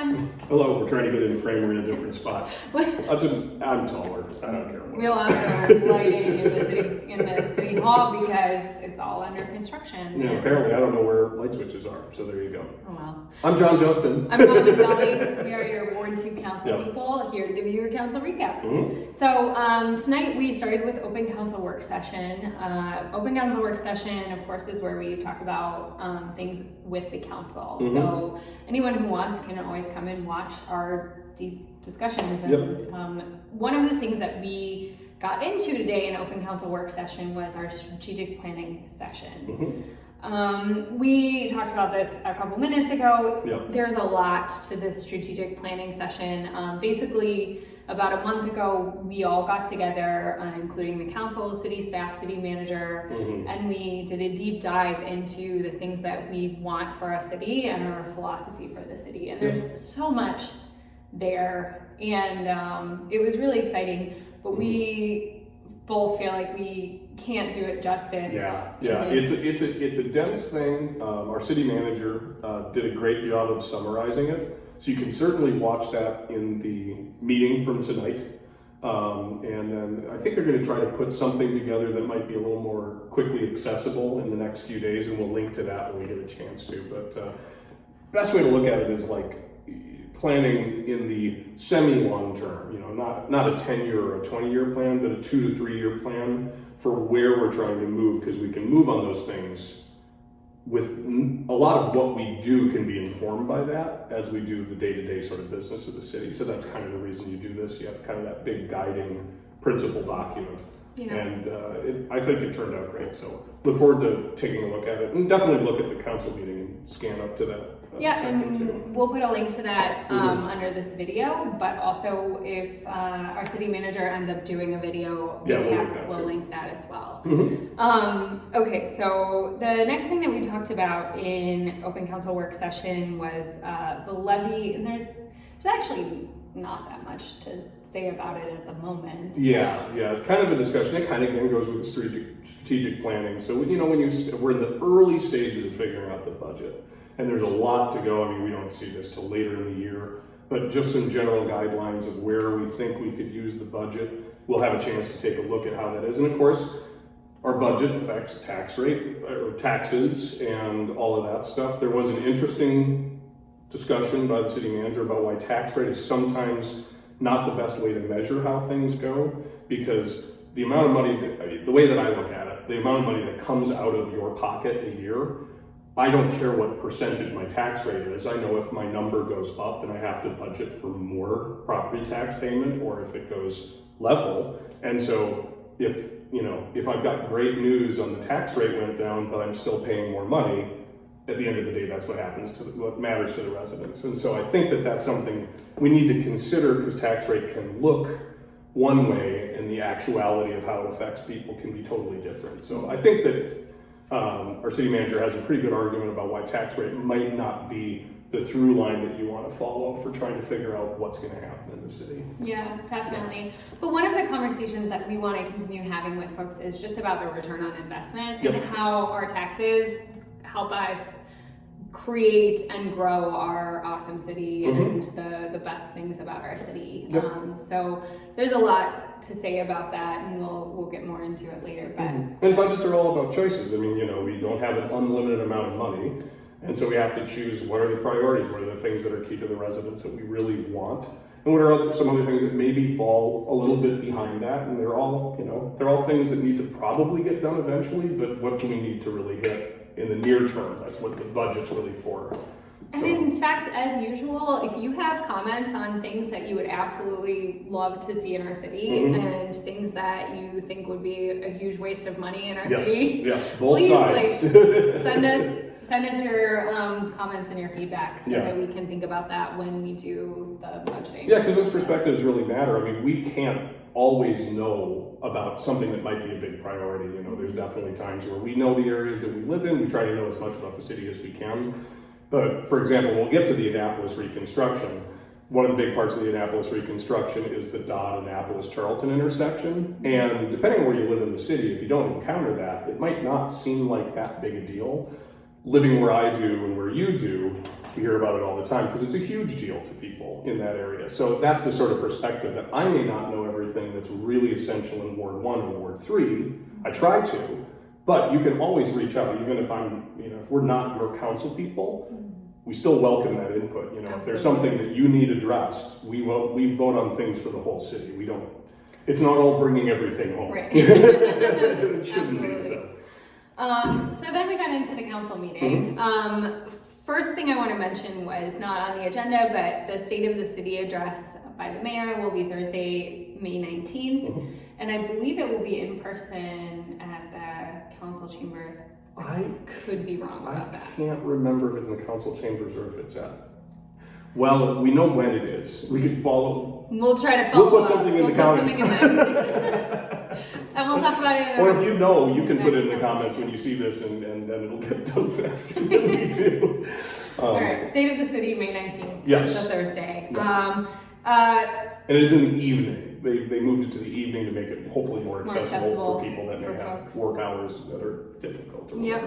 everyone. Hello, we're trying to get in frame, we're in a different spot. I'm taller, I don't care what. We lost lighting in the city hall because it's all under construction. Yeah, apparently I don't know where light switches are, so there you go. Oh well. I'm John Justin. I'm Donna McDonald. We are your Ward 2 council Yep. people, here to give you your council recap. Mm-hmm. So tonight we started with open council work session. Open council work session, of course, is where we talk about things with the council. Mm-hmm. So anyone who wants can always come and watch our deep discussions. And Yep. One of the things that we got into today in open council work session was our strategic planning session. Mm-hmm. We talked about this a couple minutes ago. Yep. There's a lot to this strategic planning session. Basically, about a month ago, we all got together, including the council, city staff, city manager, Mm-hmm. and we did a deep dive into the things that we want for our city and our philosophy for the city. And there's so much there, and it was really exciting, but we both feel like we can't do it justice. Yeah. It's a dense thing. Our city manager did a great job of summarizing it. So you can certainly watch that in the meeting from tonight. And then I think they're going to try to put something together that might be a little more quickly accessible in the next few days, and we'll link to that when we get a chance to. But best way to look at it is like planning in the semi-long term, not a 10-year or a 20-year plan, but a 2 to 3 year plan for where we're trying to move, because we can move on those things with a lot of what we do can be informed by that as we do the day-to-day sort of business of the city. So that's kind of the reason you do this. You have kind of that big guiding principle document. Yeah. And I think it turned out great. So look forward to taking a look at it, and definitely look at the council meeting and scan up to that. Yeah, section too. and we'll put a link to that Mhm. under this video, but also if our city manager ends up doing a video Yeah, we'll recap, link that we'll too. link that as well. Mhm. Okay, so the next thing that we talked about in open council work session was the levy, and there's actually not that much to say about it at the moment. Yeah, it's kind of a discussion. It kind of again goes with the strategic planning. So when we're in the early stages of figuring out the budget, and there's a lot to go. I mean, we don't see this till later in the year, but just some general guidelines of where we think we could use the budget. We'll have a chance to take a look at how that is, and of course, our budget affects tax rate or taxes and all of that stuff. There was an interesting discussion by the city manager about why tax rate is sometimes not the best way to measure how things go, because the amount of money, the way that I look at it, the amount of money that comes out of your pocket a year, I don't care what percentage my tax rate is. I know if my number goes up and I have to budget for more property tax payment, or if it goes level. And so if I've got great news on the tax rate went down, but I'm still paying more money, at the end of the day, that's what happens what matters to the residents. And so I think that that's something we need to consider, because tax rate can look one way and the actuality of how it affects people can be totally different. So I think that our city manager has a pretty good argument about why tax rate might not be the through line that you want to follow for trying to figure out what's going to happen in the city. Yeah, definitely. But one of the conversations that we want to continue having with folks is just about the return on investment. Yep. And how our taxes help us create and grow our awesome city and the best things about our city. Yep. So there's a lot to say about that, and we'll get more into it later. But And budgets are all about choices. I mean, we don't have an unlimited amount of money, and so we have to choose what are the priorities, what are the things that are key to the residents that we really want, and what are some other things that maybe fall a little bit behind that. And they're all things that need to probably get done eventually, but what do we need to really hit in the near term? That's what the budget's really for. And in fact, as usual, if you have comments on things that you would absolutely love to see in our city and things that you think would be a huge waste of money in our city, yes, both please, sides. send us your comments and your feedback so that we can think about that when we do the budgeting. Yeah, because those perspectives really matter. I mean, we can't always know about something that might be a big priority. There's definitely times where we know the areas that we live in. We try to know as much about the city as we can. But for example, we'll get to the Annapolis reconstruction. One of the big parts of the Annapolis reconstruction is the Dodd-Annapolis-Charlton intersection. And depending on where you live in the city, if you don't encounter that, it might not seem like that big a deal. living where I do and where you do, we hear about it all the time because it's a huge deal to people in that area. So that's the sort of perspective that I may not know everything that's really essential in Ward 1 or Ward 3. I try to, but you can always reach out, even if if we're not your council people, we still welcome that input. If there's something that you need addressed, we vote on things for the whole city. We don't, it's not all bringing everything home. Right. It shouldn't be so. So then we got into the council meeting. First thing I want to mention was not on the agenda, but the State of the City address by the mayor will be Thursday, May 19th. And I believe it will be in person at the council chambers. I could be wrong about that. I can't remember if it's in the council chambers or if it's at. Well, we know when it is. We can follow. We'll try to follow. We'll put something in the comments. And we'll talk about it. Or if you know, you can put it in the comments when you see this, and then it'll get done faster than we do. All right, State of the City, May 19th. Yes. It's a Thursday. Yeah. And it is in the evening. They moved it to the evening to make it hopefully more accessible for people that may have folks. work hours that are difficult. Yep.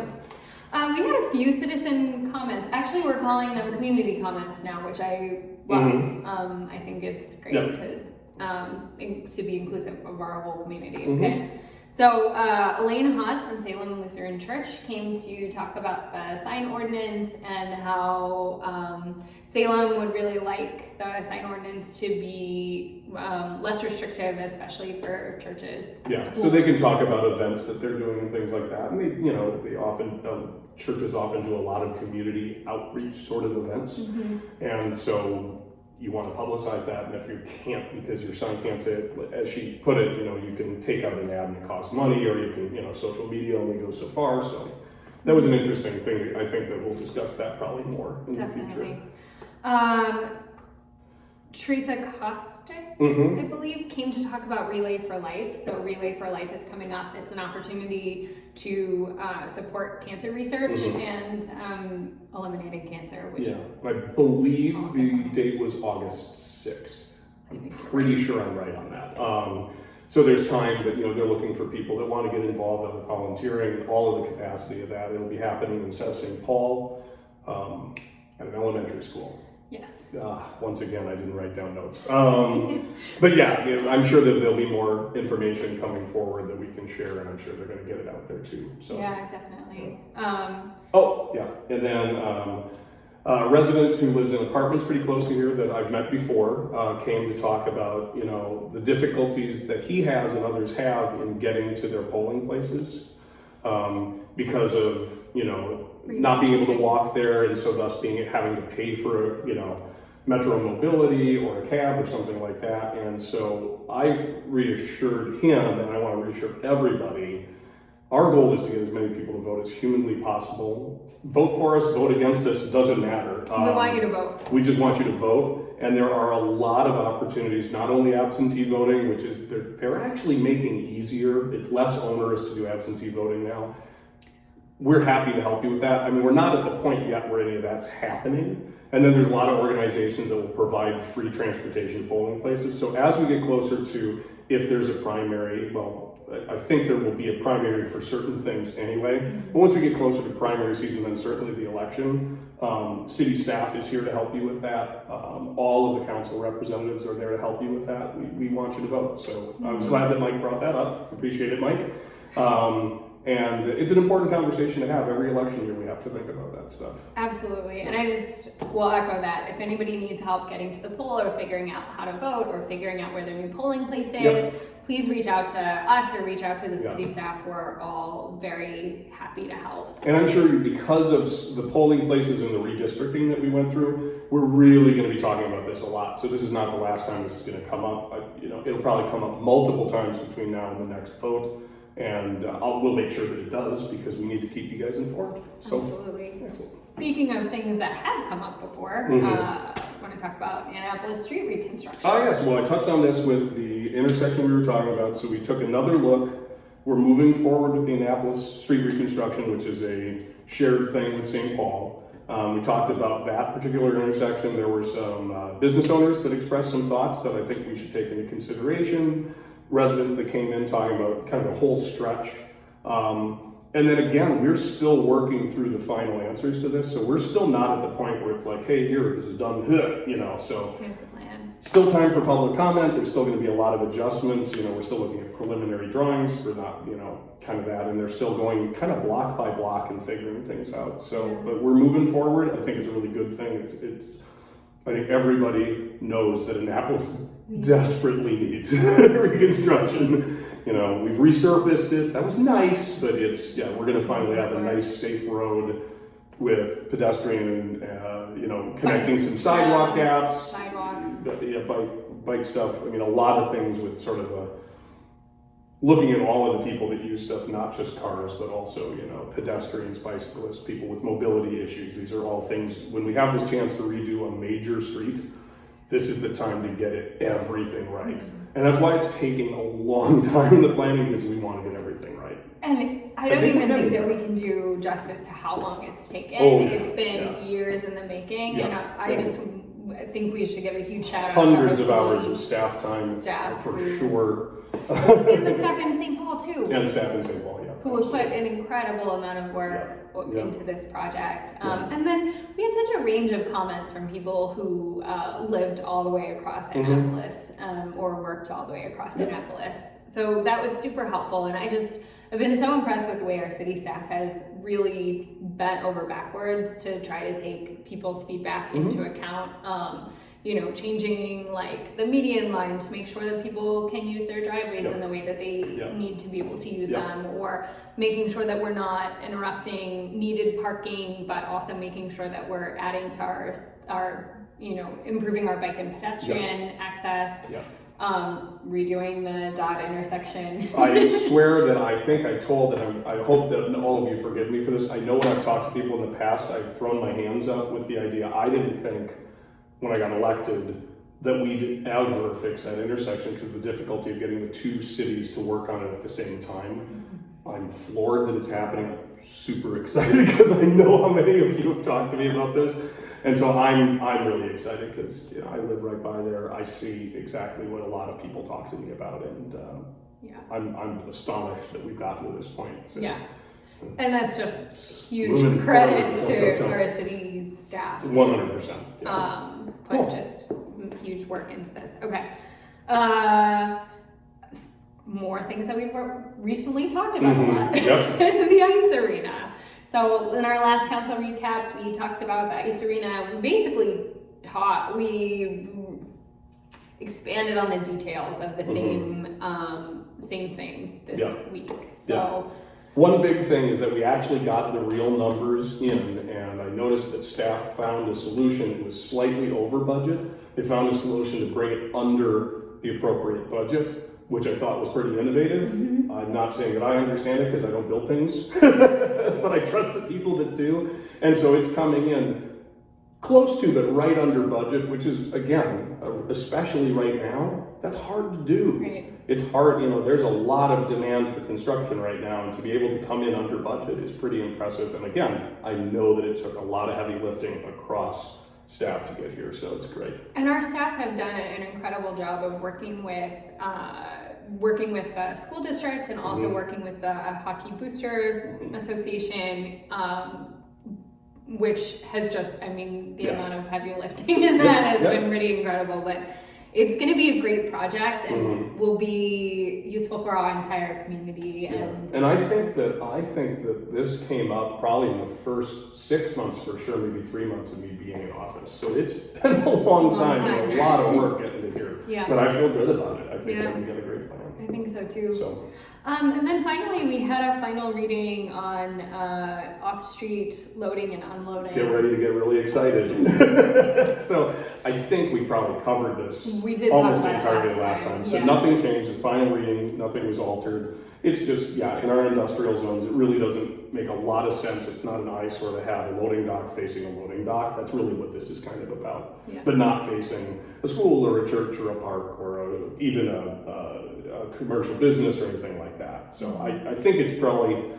We had a few citizen comments. Actually, we're calling them community comments now, which I love. I think it's great to be inclusive of our whole community. Okay. So Elaine Haas from Salem Lutheran Church came to talk about the sign ordinance and how Salem would really like the sign ordinance to be less restrictive, especially for churches. Yeah, so they can talk about events that they're doing and things like that. And they often, churches often do a lot of community outreach sort of events. And so you want to publicize that, and if you can't because your son can't say it, as she put it, you can take out an ad and it costs money, or you can, social media only goes so far. So that was an interesting thing. I think that we'll discuss that probably more in the future. Teresa Kostick, I believe, came to talk about Relay for Life. So Relay for Life is coming up. It's an opportunity to support cancer research and eliminating cancer. Which I believe the date was August 6th. I'm pretty sure I'm right on that. So there's time, but they're looking for people that want to get involved in volunteering, all of the capacity of that. It'll be happening in South St. Paul at an elementary school. Yes. Once again, I didn't write down notes. But I'm sure that there'll be more information coming forward that we can share, and I'm sure they're going to get it out there too. So yeah, definitely. And then a resident who lives in apartments pretty close to here that I've met before came to talk about the difficulties that he has and others have in getting to their polling places because of not being able to walk there, and so thus having to pay for Metro Mobility or a cab or something like that. And so I reassured him, and I want to reassure everybody, our goal is to get as many people to vote as humanly possible. Vote for us, vote against us, it doesn't matter. We want you to vote. We just want you to vote, and there are a lot of opportunities, not only absentee voting, which is they're actually making easier. It's less onerous to do absentee voting now. We're happy to help you with that. We're not at the point yet where any of that's happening. And then there's a lot of organizations that will provide free transportation to polling places. So as we get closer to, if there's a primary, I think there will be a primary for certain things anyway. But once we get closer to primary season, then certainly the election, city staff is here to help you with that. All of the council representatives are there to help you with that. We want you to vote. So I was glad that Mike brought that up. Appreciate it, Mike. And it's an important conversation to have. Every election year we have to think about that stuff. Absolutely. And I just will echo that. If anybody needs help getting to the poll or figuring out how to vote or figuring out where their new polling place is, please reach out to us or reach out to the city staff. We're all very happy to help. And I'm sure because of the polling places and the redistricting that we went through, we're really going to be talking about this a lot. So this is not the last time this is going to come up. It'll probably come up multiple times between now and the next vote. And we'll make sure that it does, because we need to keep you guys informed. So, absolutely. Speaking of things that have come up before, I want to talk about Annapolis street reconstruction. Yes. Well, I touched on this with the intersection we were talking about. So we took another look. We're moving forward with the Annapolis street reconstruction, which is a shared thing with St. Paul. We talked about that particular intersection. There were some business owners that expressed some thoughts that I think we should take into consideration. Residents that came in talking about kind of the whole stretch. And then again, we're still working through the final answers to this, so we're still not at the point where it's like, hey, here, this is done, you know, so. Here's the plan. Still time for public comment. There's still going to be a lot of adjustments. You know, we're still looking at preliminary drawings for not, you know, kind of that, and they're still going kind of block by block and figuring things out. So, but we're moving forward. I think it's a really good thing. I think everybody knows that Annapolis desperately needs reconstruction. You know, we've resurfaced it. That was nice, but we're going to finally have a nice, safe road with pedestrian and, you know, connecting some sidewalk gaps. Bike stuff. I mean, a lot of things with sort of looking at all of the people that use stuff, not just cars, but also, you know, pedestrians, bicyclists, people with mobility issues. These are all things, when we have this chance to redo a major street, this is the time to get everything right. And that's why it's taking a long time in the planning, because we want to get everything right. And I don't even think that we can do justice to how long it's taken. It's been years in the making, and I think we should give a huge shout out to hundreds of hours of staff time for sure. And the staff in St. Paul too. And staff in St. Paul, who have put an incredible amount of work into this project. And then we had such a range of comments from people who lived all the way across Annapolis or worked all the way across Annapolis. So that was super helpful, and I've been so impressed with the way our city staff has really bent over backwards to try to take people's feedback into account. You know, changing like the median line to make sure that people can use their driveways in the way that they need to be able to use them, or making sure that we're not interrupting needed parking, but also making sure that we're adding to our you know, improving our bike and pedestrian access. Redoing the dot intersection. I swear that I think I told, and I hope that all of you forgive me for this. I know when I've talked to people in the past, I've thrown my hands up with the idea. I didn't think when I got elected that we'd ever fix that intersection because of the difficulty of getting the two cities to work on it at the same time. I'm floored that it's happening. I'm super excited because I know how many of you have talked to me about this. And so I'm really excited because, you know, I live right by there. I see exactly what a lot of people talk to me about, and I'm astonished that we've gotten to this point. So. And that's just huge credit to our city staff. 100%. Put just huge work into this. Okay. More things that we've recently talked about a lot. The ice arena. So in our last council recap, we talked about the ice arena. We basically we expanded on the details of the same thing this week. So one big thing is that we actually got the real numbers in, and I noticed that staff found a solution. It was slightly over budget. They found a solution to bring it under the appropriate budget, which I thought was pretty innovative. I'm not saying that I understand it because I don't build things, but I trust the people that do. And so it's coming in close to, but right under budget, which is, again, especially right now, that's hard to do. Right. It's hard, you know, there's a lot of demand for construction right now, and to be able to come in under budget is pretty impressive. And again, I know that it took a lot of heavy lifting across staff to get here, so it's great. And our staff have done an incredible job of working with the school district and also working with the Hockey Booster Association, which has just, I mean, the amount of heavy lifting in that has been pretty incredible. But it's going to be a great project and will be useful for our entire community. And I think that this came up probably in the first 6 months for sure, maybe 3 months of me being in office. So it's been a long time and a lot of work getting to here. But I feel good about it. I think that we got a great plan. I think so too. So. And then finally, we had a final reading on off-street loading and unloading. Get ready to get really excited. So I think we probably covered this almost entirely last time. So nothing changed. The final reading, nothing was altered. It's just, in our industrial zones, it really doesn't make a lot of sense. It's not an eyesore to have a loading dock facing a loading dock. That's really what this is kind of about. But not facing a school or a church or a park or even a commercial business or anything like that. So I think it's probably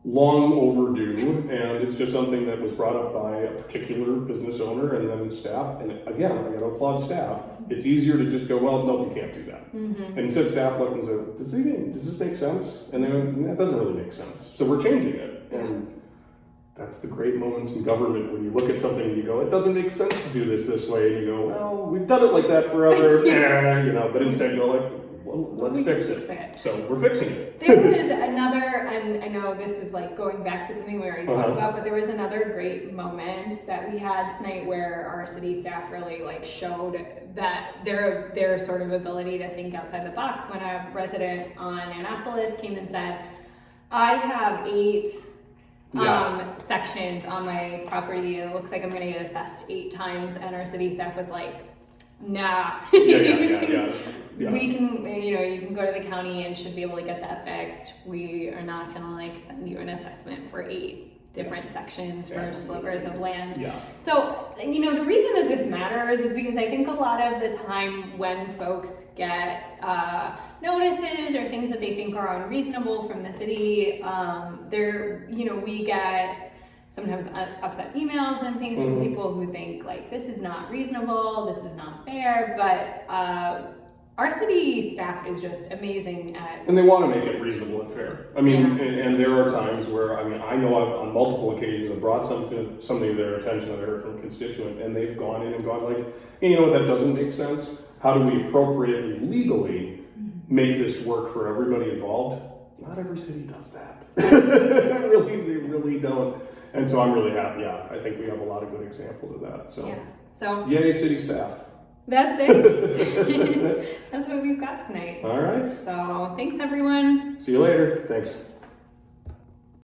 long overdue, and it's just something that was brought up by a particular business owner and then staff. And again, I got to applaud staff. It's easier to just go, well, no, you can't do that. And instead, staff looked and said, does this make sense? And they went, that doesn't really make sense. So we're changing it. And that's the great moments in government when you look at something and you go, it doesn't make sense to do this way. And you go, well, we've done it like that forever. But instead go like, well, let's fix it. So we're fixing it. There was another, and I know this is like going back to something we already talked about, but there was another great moment that we had tonight where our city staff really like showed that their sort of ability to think outside the box when a resident on Annapolis came and said, I have 8 sections on my property. It looks like I'm going to get assessed 8 times, and our city staff was like, nah. We can, you can go to the county and should be able to get that fixed. We are not going to like send you an assessment for 8 different sections for slivers of land. So, the reason that this matters is because I think a lot of the time when folks get notices or things that they think are unreasonable from the city, we get sometimes upset emails and things from people who think like, this is not reasonable, this is not fair, but our city staff is just amazing at... And they want to make it reasonable and fair. I mean, and there are times where, I know on multiple occasions I've brought something to their attention that I heard from a constituent, and they've gone in and gone like, hey, you know what, that doesn't make sense. How do we appropriately, legally make this work for everybody involved? Not every city does that. They really don't. And so I'm really happy. I think we have a lot of good examples of that. So yay, city staff. That's it. That's what we've got tonight. All right. So thanks, everyone. See you later. Thanks.